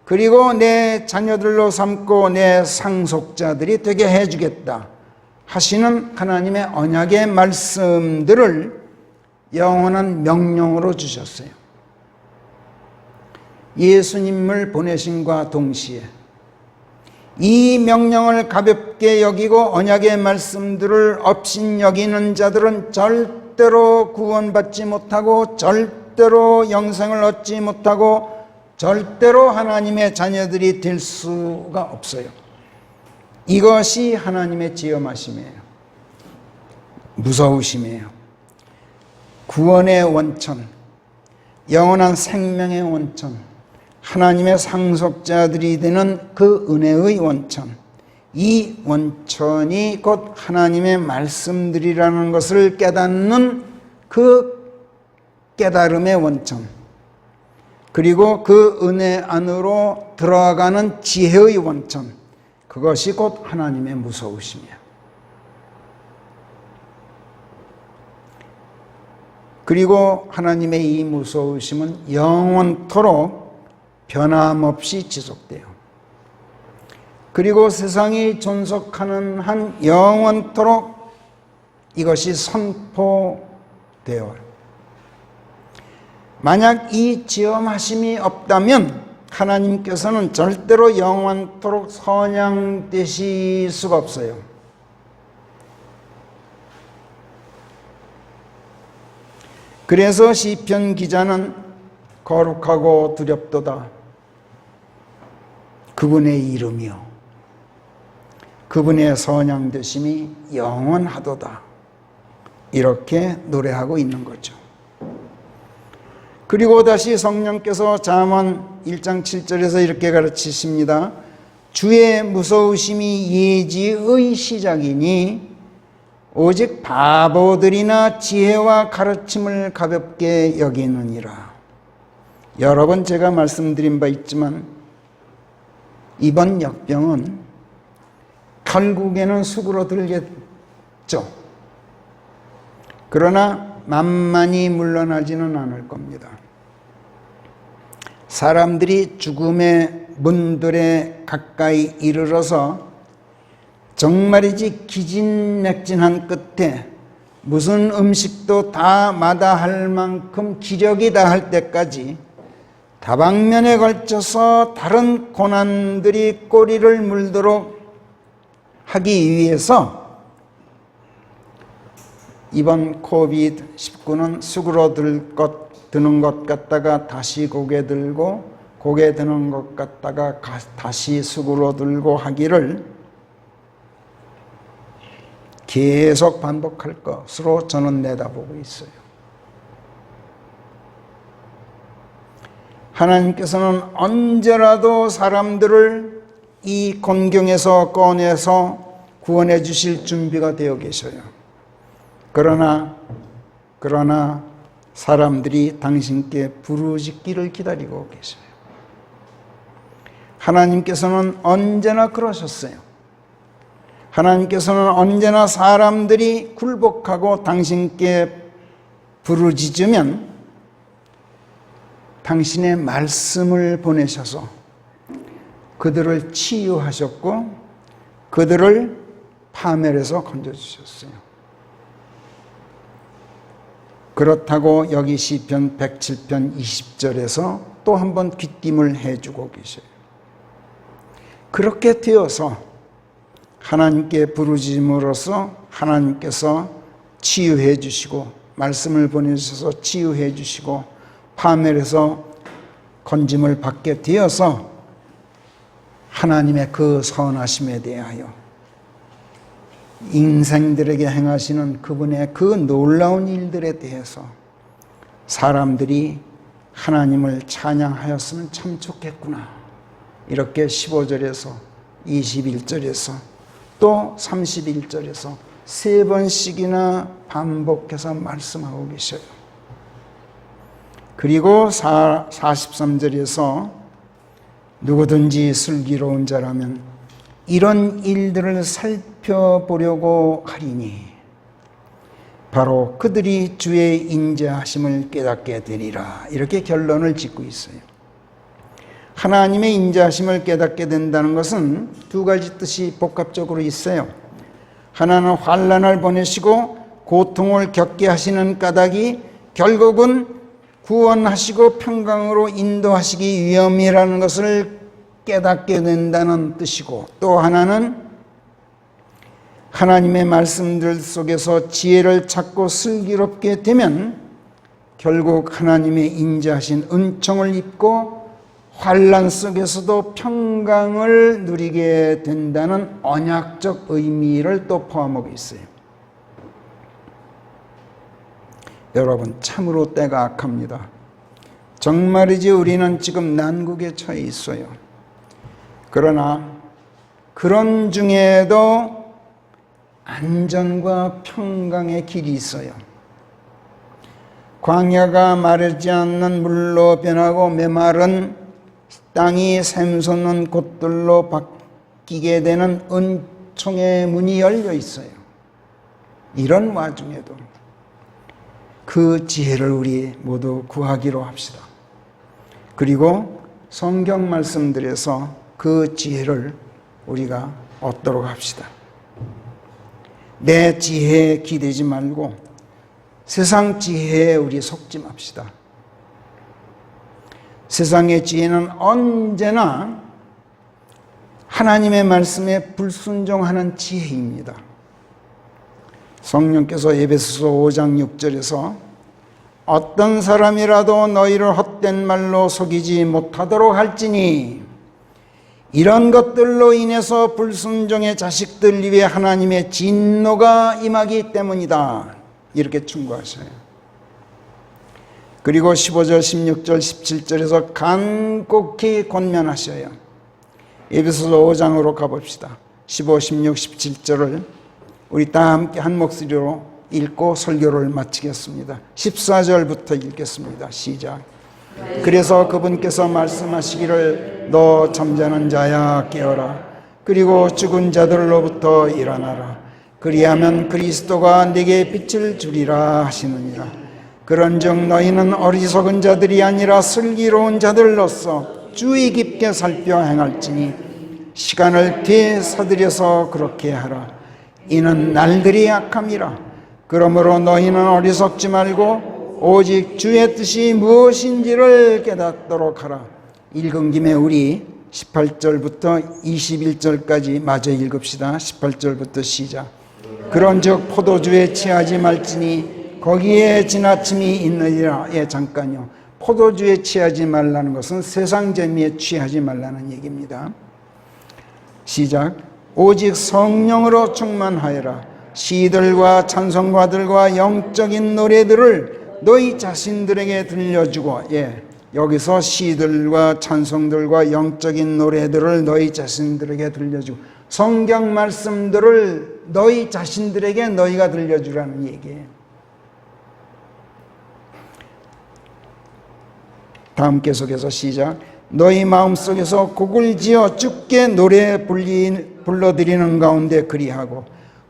그리고 내 자녀들로 삼고 내 상속자들이 되게 해주겠다. 하시는 하나님의 언약의 말씀들을 영원한 명령으로 주셨어요. 예수님을 보내심과 동시에 이 명령을 가볍게 여기고 언약의 말씀들을 업신여기는 자들은 절대로 구원받지 못하고 절대로 영생을 얻지 못하고 절대로 하나님의 자녀들이 될 수가 없어요. 이것이 하나님의 지엄하심이에요. 무서우심이에요. 구원의 원천, 영원한 생명의 원천, 하나님의 상속자들이 되는 그 은혜의 원천, 이 원천이 곧 하나님의 말씀들이라는 것을 깨닫는 그 깨달음의 원천, 그리고 그 은혜 안으로 들어가는 지혜의 원천, 그것이 곧 하나님의 무서우심이야. 그리고 하나님의 이 무서우심은 영원토록 변함없이 지속돼요. 그리고 세상이 존속하는 한 영원토록 이것이 선포되어요. 만약 이 지엄하심이 없다면 하나님께서는 절대로 영원토록 선양되실 수가 없어요. 그래서 시편 기자는 거룩하고 두렵도다. 그분의 이름이요. 그분의 선양되심이 영원하도다. 이렇게 노래하고 있는 거죠. 그리고 다시 성령께서 잠언 1장 7절에서 이렇게 가르치십니다. 주의 무서우심이 예지의 시작이니 오직 바보들이나 지혜와 가르침을 가볍게 여기느니라. 여러 번 제가 말씀드린 바 있지만 이번 역병은 결국에는 수그러들겠죠. 그러나 만만히 물러나지는 않을 겁니다. 사람들이 죽음의 문들에 가까이 이르러서 정말이지 기진맥진한 끝에 무슨 음식도 다 마다할 만큼 기력이 다할 때까지 다방면에 걸쳐서 다른 고난들이 꼬리를 물도록 하기 위해서 이번 코비드-19는 수그러드는 것 같다가 다시 고개 들고 고개 드는 것 같다가 다시 수그러들고 하기를 계속 반복할 것으로 저는 내다보고 있어요. 하나님께서는 언제라도 사람들을 이 곤경에서 꺼내서 구원해 주실 준비가 되어 계셔요. 그러나 사람들이 당신께 부르짖기를 기다리고 계셔요. 하나님께서는 언제나 그러셨어요. 하나님께서는 언제나 사람들이 굴복하고 당신께 부르짖으면 당신의 말씀을 보내셔서 그들을 치유하셨고 그들을 파멸해서 건져주셨어요. 그렇다고 여기 시편 107편 20절에서 또 한 번 귀띔을 해주고 계셔요. 그렇게 되어서 하나님께 부르짖음으로써 하나님께서 치유해 주시고 말씀을 보내주셔서 치유해 주시고 파멸해서 건짐을 받게 되어서 하나님의 그 선하심에 대하여 인생들에게 행하시는 그분의 그 놀라운 일들에 대해서 사람들이 하나님을 찬양하였으면 참 좋겠구나. 이렇게 15절에서 21절에서 또 31절에서 세 번씩이나 반복해서 말씀하고 계셔요. 그리고 43절에서 누구든지 슬기로운 자라면 이런 일들을 살펴보려고 하리니 바로 그들이 주의 인자하심을 깨닫게 되리라. 이렇게 결론을 짓고 있어요. 하나님의 인자하심을 깨닫게 된다는 것은 두 가지 뜻이 복합적으로 있어요. 하나는 환난을 보내시고 고통을 겪게 하시는 까닭이 결국은 구원하시고 평강으로 인도하시기 위함이라는 것을 깨닫게 된다는 뜻이고, 또 하나는 하나님의 말씀들 속에서 지혜를 찾고 슬기롭게 되면 결국 하나님의 인자하신 은총을 입고 환난 속에서도 평강을 누리게 된다는 언약적 의미를 또 포함하고 있어요. 여러분, 참으로 때가 악합니다. 정말이지 우리는 지금 난국에 처해 있어요. 그러나 그런 중에도 안전과 평강의 길이 있어요. 광야가 마르지 않는 물로 변하고 메마른 땅이 샘솟는 곳들로 바뀌게 되는 은총의 문이 열려 있어요. 이런 와중에도 그 지혜를 우리 모두 구하기로 합시다. 그리고 성경 말씀들에서 그 지혜를 우리가 얻도록 합시다. 내 지혜에 기대지 말고 세상 지혜에 우리 속지 맙시다. 세상의 지혜는 언제나 하나님의 말씀에 불순종하는 지혜입니다. 성령께서 에베소서 5장 6절에서 어떤 사람이라도 너희를 헛된 말로 속이지 못하도록 할지니 이런 것들로 인해서 불순종의 자식들 위에 하나님의 진노가 임하기 때문이다. 이렇게 충고하셔요. 그리고 15절, 16절, 17절에서 간곡히 권면하셔요. 에베소서 5장으로 가봅시다. 15, 16, 17절을 우리 다 함께 한 목소리로 읽고 설교를 마치겠습니다. 14절부터 읽겠습니다. 시작. 그래서 그분께서 말씀하시기를 너 잠자는 자야 깨어라. 그리고 죽은 자들로부터 일어나라. 그리하면 그리스도가 네게 빛을 주리라 하시느니라. 그런즉 너희는 어리석은 자들이 아니라 슬기로운 자들로서 주의 깊게 살펴 행할지니 시간을 되사들여서 그렇게 하라. 이는 날들이 악함이라. 그러므로 너희는 어리석지 말고 오직 주의 뜻이 무엇인지를 깨닫도록 하라. 읽은 김에 우리 18절부터 21절까지 마저 읽읍시다. 18절부터 시작. 그런즉 포도주에 취하지 말지니 거기에 지나침이 있느니라. 예, 잠깐요. 포도주에 취하지 말라는 것은 세상 재미에 취하지 말라는 얘기입니다. 시작. 오직 성령으로 충만하여라. 시들과 찬송가들과 영적인 노래들을 너희 자신들에게 들려주고, 여기서 시들과 찬송들과 영적인 노래들을 너희 자신들에게 들려주고 성경 말씀들을 너희 자신들에게 너희가 들려주라는 얘기예요. 다음 계속해서 시작. 너희 마음속에서 곡을 지어 주께 노래 불러드리는 가운데 그리하고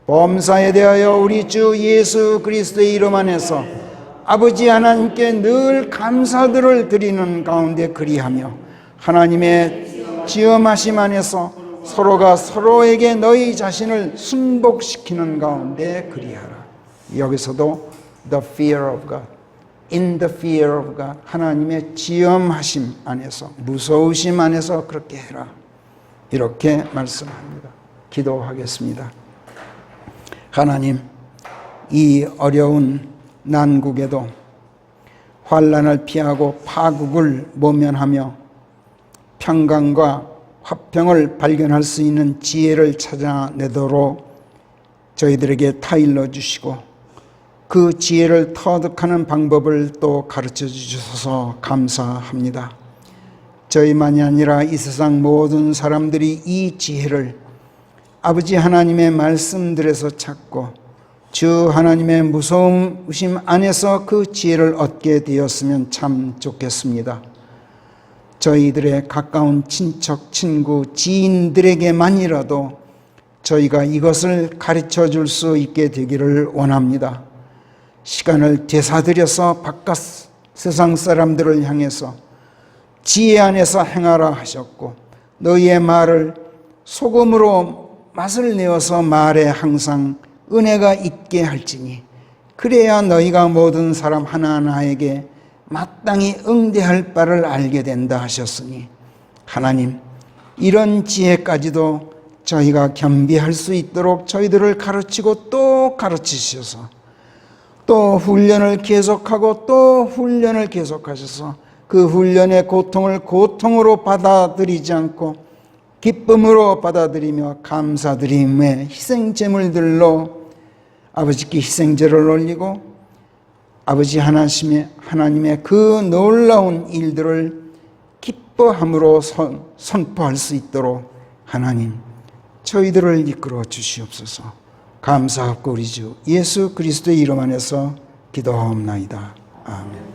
범사에 대하여 우리 주 예수 그리스도의 이름 안에서 아버지 하나님께 늘 감사들을 드리는 가운데 그리하며 하나님의 지엄하심 안에서 서로가 서로에게 너희 자신을 순복시키는 가운데 그리하라. 여기서도 the fear of God, in the fear of God. 하나님의 지엄하심 안에서, 무서우심 안에서 그렇게 해라. 이렇게 말씀합니다. 기도하겠습니다. 하나님, 이 어려운 난국에도 환난을 피하고 파국을 모면하며 평강과 화평을 발견할 수 있는 지혜를 찾아내도록 저희들에게 타일러 주시고 그 지혜를 터득하는 방법을 또 가르쳐 주셔서 감사합니다. 저희만이 아니라 이 세상 모든 사람들이 이 지혜를 아버지 하나님의 말씀들에서 찾고 주 하나님의 무서우심 안에서 그 지혜를 얻게 되었으면 참 좋겠습니다. 저희들의 가까운 친척, 친구, 지인들에게만이라도 저희가 이것을 가르쳐 줄 수 있게 되기를 원합니다. 시간을 되사들여서 바깥 세상 사람들을 향해서 지혜 안에서 행하라 하셨고 너희의 말을 소금으로 맛을 내어서 말에 항상 은혜가 있게 할지니 그래야 너희가 모든 사람 하나하나에게 마땅히 응대할 바를 알게 된다 하셨으니 하나님, 이런 지혜까지도 저희가 겸비할 수 있도록 저희들을 가르치고 또 가르치셔서 또 훈련을 계속하고 또 훈련을 계속하셔서 그 훈련의 고통을 고통으로 받아들이지 않고 기쁨으로 받아들이며 감사드림의 희생제물들로 아버지께 희생제를 올리고 아버지 하나님의 그 놀라운 일들을 기뻐함으로 선포할 수 있도록 하나님 저희들을 이끌어 주시옵소서. 감사하고 우리 주 예수 그리스도의 이름 안에서 기도하옵나이다. 아멘.